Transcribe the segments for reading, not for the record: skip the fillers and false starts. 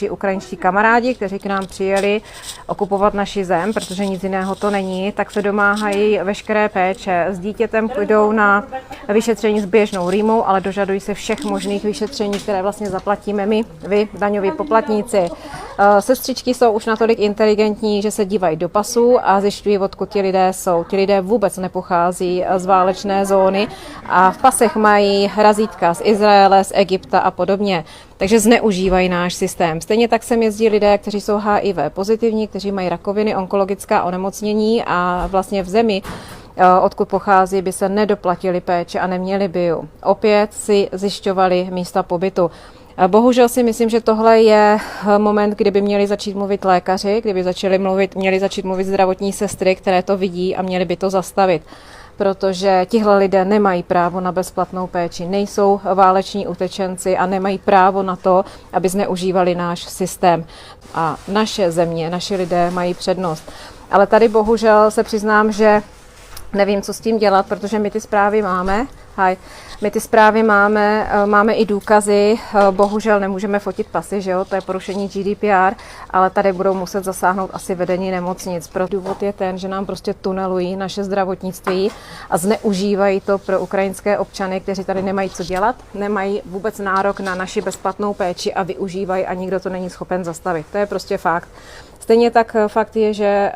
naši ukrajinští kamarádi, kteří k nám přijeli okupovat naši zem, protože nic jiného to není, tak se domáhají veškeré péče. S dítětem půjdou na vyšetření s běžnou rýmou, ale dožadují se všech možných vyšetření, které vlastně zaplatíme my, vy, daňoví poplatníci. Sestřičky jsou už natolik inteligentní, že se dívají do pasů a zjišťují, odkud ti lidé jsou. Ti lidé vůbec nepochází z válečné zóny a v pasech mají razítka z Izraele, z Egypta a podobně. Takže zneužívají náš systém. Stejně tak sem jezdí lidé, kteří jsou HIV pozitivní, kteří mají rakoviny, onkologická onemocnění a vlastně v zemi, odkud pochází, by se nedoplatili péče a neměli by ji. Opět si zjišťovali místa pobytu. Bohužel si myslím, že tohle je moment, kdy by měli začít mluvit lékaři, kdyby měli začít mluvit zdravotní sestry, které to vidí a měli by to zastavit. Protože tihle lidé nemají právo na bezplatnou péči, nejsou váleční utečenci a nemají právo na to, aby zneužívali náš systém. A naše země, naši lidé mají přednost. Ale tady bohužel se přiznám, že nevím, co s tím dělat, protože my ty zprávy máme. My ty zprávy máme i důkazy, bohužel nemůžeme fotit pasy, že jo? To je porušení GDPR, ale tady budou muset zasáhnout asi vedení nemocnic. Důvod je ten, že nám prostě tunelují naše zdravotnictví a zneužívají to pro ukrajinské občany, kteří tady nemají co dělat, nemají vůbec nárok na naši bezplatnou péči a využívají a nikdo to není schopen zastavit. To je prostě fakt. Stejně tak fakt je, že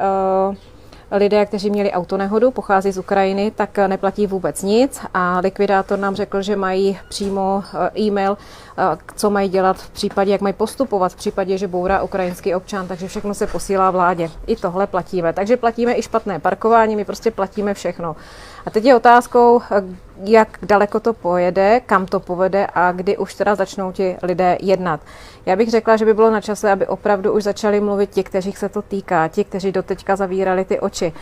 lidé, kteří měli autonehodu, pochází z Ukrajiny, tak neplatí vůbec nic a likvidátor nám řekl, že mají přímo e-mail, co mají dělat v případě, jak mají postupovat v případě, že bourá ukrajinský občan, takže všechno se posílá vládě. I tohle platíme. Takže platíme i špatné parkování, my prostě platíme všechno. A teď je otázkou, jak daleko to pojede, kam to povede a kdy už teda začnou ti lidé jednat. Já bych řekla, že by bylo na čase, aby opravdu už začali mluvit ti, kteří se to týká, ti, kteří doteďka zavírali ty oči.